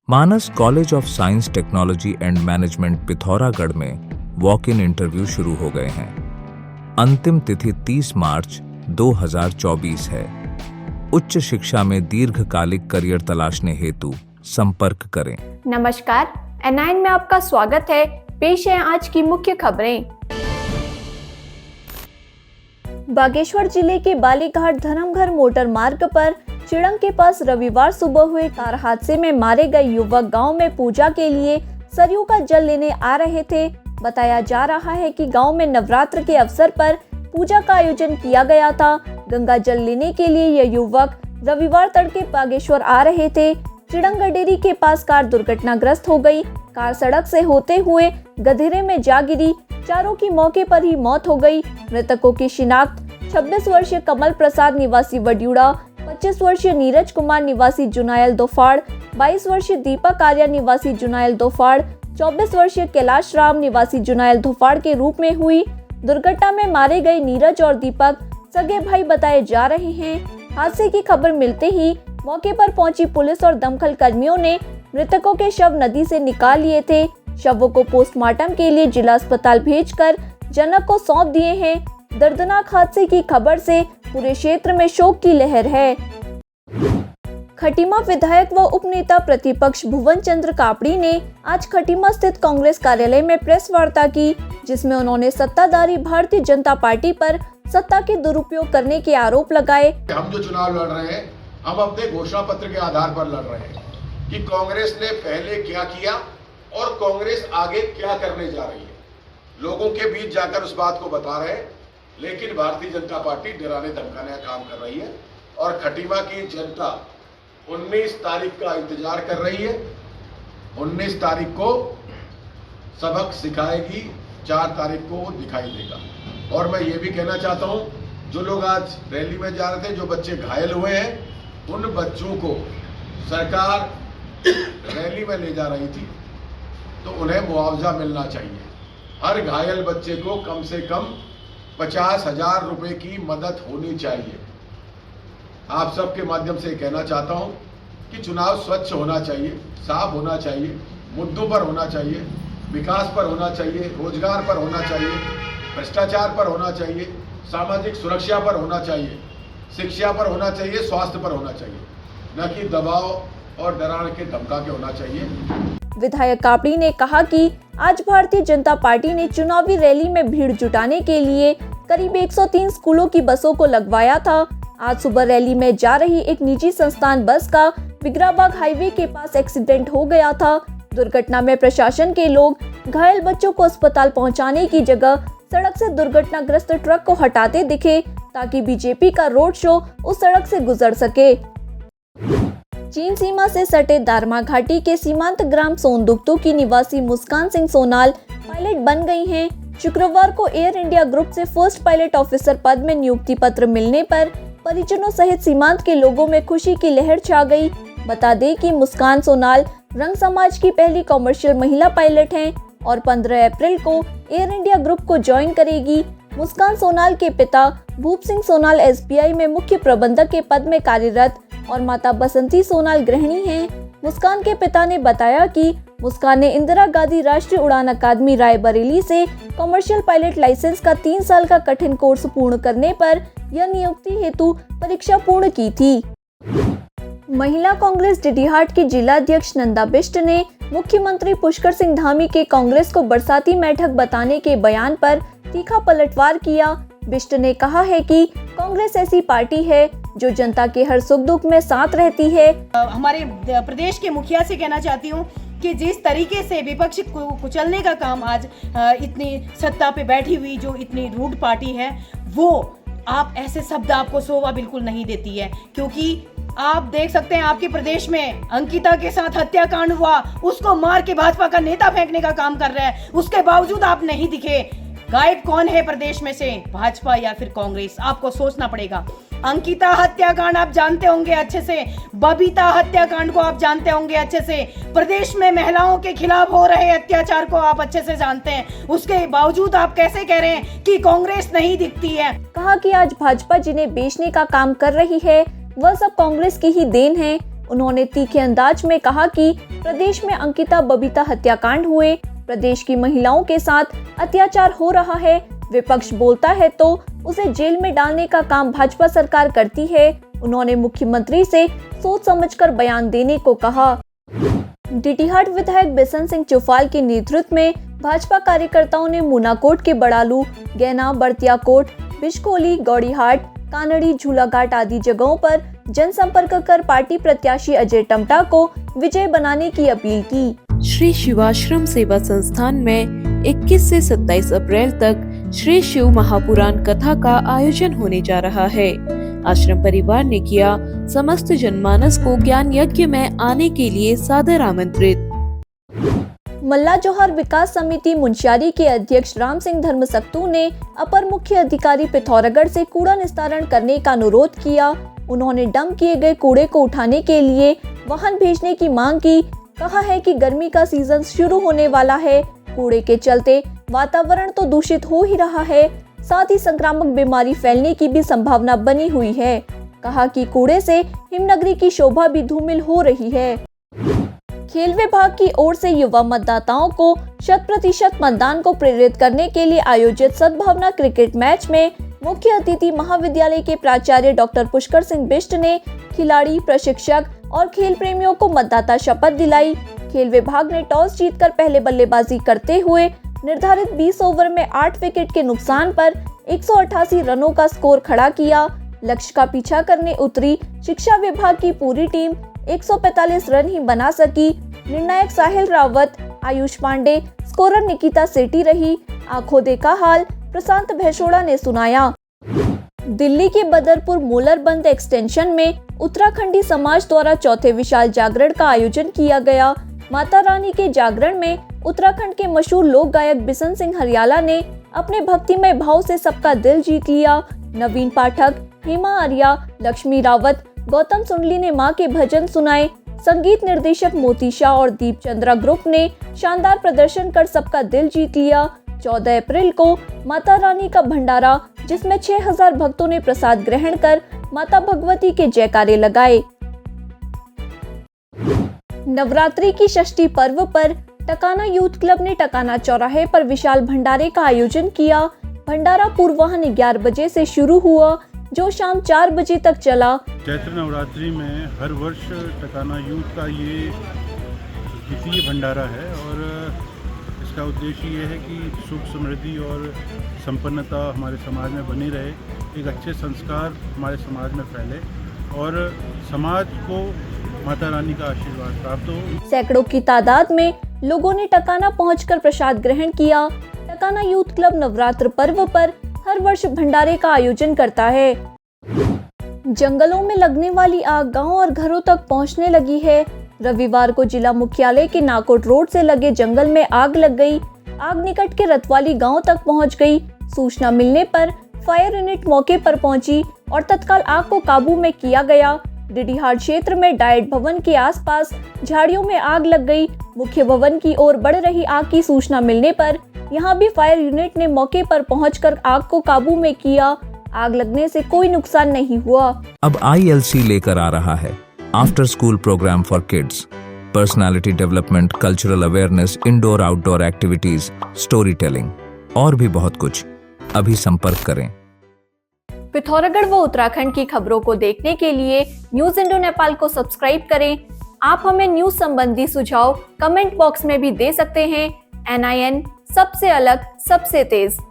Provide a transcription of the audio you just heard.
Manas college of science technology and management Pithoragarh में walk in interview शुरू हो गए हैं। अंतिम तिथि 30 मार्च 2024 है। उच्च शिक्षा में दीर्घकालिक करियर तलाशने हेतु संपर्क करें। नमस्कार, N9 में आपका स्वागत है। पेश है आज की मुख्य खबरें। बागेश्वर जिले के बालीघाट धर्मघर मोटर मार्ग पर चिड़ंग के पास रविवार सुबह हुए कार हादसे में मारे गए युवक गांव में पूजा के लिए सरयू का जल लेने आ रहे थे। बताया जा रहा है कि गांव में नवरात्र के अवसर पर पूजा का आयोजन किया गया था। गंगा जल लेने के लिए ये युवक रविवार तड़के बागेश्वर आ रहे थे। चिड़ंग डेरी के पास कार दुर्घटनाग्रस्त हो गई। कार सड़क से होते हुए गधेरे में जा गिरी। चारों की मौके पर ही मौत हो गई। मृतकों की शिनाख्त 26 वर्षीय कमल प्रसाद निवासी वड्यूड़ा, 25 वर्षीय नीरज कुमार निवासी जुनायल दोफाड़, 22 वर्षीय दीपक आर्या निवासी जुनायल दोफाड़, 24 वर्षीय कैलाश राम निवासी जुनायल दोफाड़ के रूप में हुई। दुर्घटना में मारे गए नीरज और दीपक सगे भाई बताए जा रहे हैं। हादसे की खबर मिलते ही मौके पर पहुंची पुलिस और दमकल कर्मियों ने मृतकों के शव नदी से निकाल लिए थे। शवों को पोस्टमार्टम के लिए जिला अस्पताल भेजकर जनक को सौंप दिए हैं। दर्दनाक हादसे की खबर से पूरे क्षेत्र में शोक की लहर है। खटीमा विधायक व उपनेता प्रतिपक्ष भुवन चंद्र कापड़ी ने आज खटीमा स्थित कांग्रेस कार्यालय में प्रेस वार्ता की, जिसमें उन्होंने सत्ताधारी भारतीय जनता पार्टी पर सत्ता के दुरुपयोग करने के आरोप लगाए। हम जो चुनाव लड़ रहे हैं, हम अपने घोषणा पत्र के आधार पर लड़ रहे हैं कि कांग्रेस ने पहले क्या किया और कांग्रेस आगे क्या करने जा रही है। लोगों के बीच जाकर उस बात को बता रहे हैं, लेकिन भारतीय जनता पार्टी डराने धमकाने का काम कर रही है और खटीमा की जनता 19 तारीख का इंतजार कर रही है। 19 तारीख को सबक सिखाएगी, 4 तारीख को वो दिखाई देगा। और मैं ये भी कहना चाहता हूँ, जो लोग आज रैली में जा रहे थे, जो बच्चे घायल हुए हैं, उन बच्चों को सरकार रैली में ले जा रही थी तो उन्हें मुआवजा मिलना चाहिए। हर घायल बच्चे को कम से कम 50,000 रुपए की मदद होनी चाहिए। आप सबके माध्यम से कहना चाहता हूं कि चुनाव स्वच्छ होना चाहिए, साफ होना चाहिए, मुद्दों पर होना चाहिए, विकास पर होना चाहिए, रोजगार पर होना चाहिए, भ्रष्टाचार पर होना चाहिए, सामाजिक सुरक्षा पर होना चाहिए, शिक्षा पर होना चाहिए, स्वास्थ्य पर होना चाहिए, न कि दबाव और डराने के धमका के होना चाहिए। विधायक कापड़ी ने कहा कि आज भारतीय जनता पार्टी ने चुनावी रैली में भीड़ जुटाने के लिए करीब 103 स्कूलों की बसों को लगवाया था। आज सुबह रैली में जा रही एक निजी संस्थान बस का विग्राबाग हाईवे के पास एक्सीडेंट हो गया था। दुर्घटना में प्रशासन के लोग घायल बच्चों को अस्पताल पहुंचाने की जगह सड़क से दुर्घटनाग्रस्त ट्रक को हटाते दिखे, ताकि बीजेपी का रोड शो उस सड़क से गुजर सके। चीन सीमा से सटे दारमा घाटी के सीमांत ग्राम सोनदुक्तु की निवासी मुस्कान सिंह सोनाल पायलट बन गई हैं। शुक्रवार को एयर इंडिया ग्रुप से फर्स्ट पायलट ऑफिसर पद में नियुक्ति पत्र मिलने पर परिजनों सहित सीमांत के लोगों में खुशी की लहर छा गई। बता दें कि मुस्कान सोनाल रंग समाज की पहली कॉमर्शियल महिला पायलट हैं और 15 अप्रैल को एयर इंडिया ग्रुप को ज्वाइन करेगी। मुस्कान सोनाल के पिता भूप सिंह सोनाल SBI में मुख्य प्रबंधक के पद में कार्यरत और माता बसंती सोनाल गृहिणी हैं। मुस्कान के पिता ने बताया कि मुस्कान ने इंदिरा गांधी राष्ट्रीय उड़ान अकादमी रायबरेली से कमर्शियल पायलट लाइसेंस का 3 साल का कठिन कोर्स पूर्ण करने पर यह नियुक्ति हेतु परीक्षा पूर्ण की थी। महिला कांग्रेस डिडीहाट की जिला अध्यक्ष नंदा बिष्ट ने मुख्यमंत्री पुष्कर सिंह धामी के कांग्रेस को बरसाती मैठक बताने के बयान पर तीखा पलटवार किया। बिष्ट ने कहा है कि कांग्रेस ऐसी पार्टी है जो जनता के हर सुख दुख में साथ रहती है। हमारे प्रदेश के मुखिया से कहना चाहती हूँ कि जिस तरीके से विपक्ष को कुचलने का काम आज इतनी सत्ता पे बैठी हुई जो इतनी रूड पार्टी है, वो आप ऐसे शब्द आपको शोभा बिल्कुल नहीं देती है। क्योंकि आप देख सकते हैं आपके प्रदेश में अंकिता के साथ हत्याकांड हुआ, उसको मार के भाजपा का नेता फेंकने का काम कर रहा है, उसके बावजूद आप नहीं दिखे। गायब कौन है प्रदेश में से, भाजपा या फिर कांग्रेस? आपको सोचना पड़ेगा। अंकिता हत्याकांड आप जानते होंगे अच्छे से, बबीता हत्याकांड को आप जानते होंगे अच्छे से, प्रदेश में महिलाओं के खिलाफ हो रहे अत्याचार को आप अच्छे से जानते हैं। उसके बावजूद आप कैसे कह रहे हैं कि कांग्रेस नहीं दिखती है? कहा कि आज भाजपा जिन्हें बेचने का काम कर रही है वह सब कांग्रेस की ही देन है। उन्होंने तीखे अंदाज में कहा कि प्रदेश में अंकिता बबीता हत्याकांड हुए, प्रदेश की महिलाओं के साथ अत्याचार हो रहा है। विपक्ष बोलता है तो उसे जेल में डालने का काम भाजपा सरकार करती है। उन्होंने मुख्यमंत्री से सोच समझकर बयान देने को कहा। डीडीहाट विधायक बिशन सिंह चौफाल के नेतृत्व में भाजपा कार्यकर्ताओं ने मुनाकोट के बड़ालू, गैना, बड़तियाकोट, बिशकोली, गौड़ीहाट, कानड़ी, झूलाघाट आदि जगहों पर जनसंपर्क कर पार्टी प्रत्याशी अजय टमटा को विजय बनाने की अपील की। श्री शिवाश्रम सेवा संस्थान में 21 से 27 अप्रैल तक श्री शिव महापुराण कथा का आयोजन होने जा रहा है। आश्रम परिवार ने किया समस्त जनमानस को ज्ञान यज्ञ में आने के लिए सादर आमंत्रित। मल्ला जोहर विकास समिति मुंशियारी के अध्यक्ष राम सिंह धर्मसक्तू ने अपर मुख्य अधिकारी पिथौरागढ़ से कूड़ा निस्तारण करने का अनुरोध किया। उन्होंने डंप किए गए कूड़े को उठाने के लिए वाहन भेजने की मांग की। कहा है कि गर्मी का सीजन शुरू होने वाला है, कूड़े के चलते वातावरण तो दूषित हो ही रहा है, साथ ही संक्रामक बीमारी फैलने की भी संभावना बनी हुई है। कहा कि कूड़े से हिमनगरी की शोभा भी धूमिल हो रही है। खेल विभाग की ओर से युवा मतदाताओं को 100% मतदान को प्रेरित करने के लिए आयोजित सद्भावना क्रिकेट मैच में मुख्य अतिथि महाविद्यालय के प्राचार्य डॉक्टर पुष्कर सिंह बिष्ट ने खिलाड़ी, प्रशिक्षक और खेल प्रेमियों को मतदाता शपथ दिलाई। खेल विभाग ने टॉस जीतकर पहले बल्लेबाजी करते हुए निर्धारित 20 ओवर में 8 विकेट के नुकसान पर 188 रनों का स्कोर खड़ा किया। लक्ष्य का पीछा करने उतरी शिक्षा विभाग की पूरी टीम 145 रन ही बना सकी। निर्णायक साहिल रावत, आयुष पांडे, स्कोरर निकिता सेठी रही। आंखों देखा हाल प्रशांत भैसोड़ा ने सुनाया। दिल्ली के बदरपुर मोलरबंद एक्सटेंशन में उत्तराखंडी समाज द्वारा चौथे विशाल जागरण का आयोजन किया गया। माता रानी के जागरण में उत्तराखंड के मशहूर लोक गायक बिशन सिंह हरियाला ने अपने भक्तिमय भाव से सबका दिल जीत लिया। नवीन पाठक, हेमा आर्या, लक्ष्मी रावत, गौतम सुंडली ने मां के भजन सुनाए। संगीत निर्देशक मोती शाह और दीप चंद्रा ग्रुप ने शानदार प्रदर्शन कर सबका दिल जीत लिया। 14 अप्रैल को माता रानी का भंडारा, जिसमें 6000 भक्तों ने प्रसाद ग्रहण कर माता भगवती के जयकारे लगाए। नवरात्रि की षष्ठी पर्व पर टकाना यूथ क्लब ने टकाना चौराहे पर विशाल भंडारे का आयोजन किया। भंडारा पूर्वाह्न 11 बजे से शुरू हुआ, जो शाम 4 बजे तक चला। चैत्र नवरात्रि में हर वर्ष टकाना यूथ का ये द्वितीय भंडारा है और इसका उद्देश्य ये है कि सुख, समृद्धि और संपन्नता हमारे समाज में बनी रहे, एक अच्छे संस्कार हमारे समाज में फैले और समाज को माता रानी का आशीर्वाद प्राप्त हो। सैकड़ों की तादाद में लोगों ने टकाना पहुंचकर प्रसाद ग्रहण किया। टकाना यूथ क्लब नवरात्र पर्व पर हर वर्ष भंडारे का आयोजन करता है। जंगलों में लगने वाली आग गांव और घरों तक पहुंचने लगी है। रविवार को जिला मुख्यालय के नाकोट रोड से लगे जंगल में आग लग गई। आग निकट के रतवाली गांव तक पहुंच गई। सूचना मिलने पर फायर यूनिट मौके पर पहुंची और तत्काल आग को काबू में किया गया। डीडीहाट क्षेत्र में डाइट भवन के आसपास झाड़ियों में आग लग गई। मुख्य भवन की ओर बढ़ रही आग की सूचना मिलने पर यहां भी फायर यूनिट ने मौके पर पहुंचकर आग को काबू में किया। आग लगने से कोई नुकसान नहीं हुआ। अब ILC लेकर आ रहा है after school programme for kids, personality development, cultural awareness, indoor outdoor activities, story telling और भी बहुत कुछ। अभी संपर्क करें। पिथौरागढ़ व उत्तराखंड की खबरों को देखने के लिए न्यूज इंडो नेपाल को सब्सक्राइब करें। आप हमें न्यूज संबंधी सुझाव कमेंट बॉक्स में भी दे सकते हैं। NIN सबसे अलग, सबसे तेज।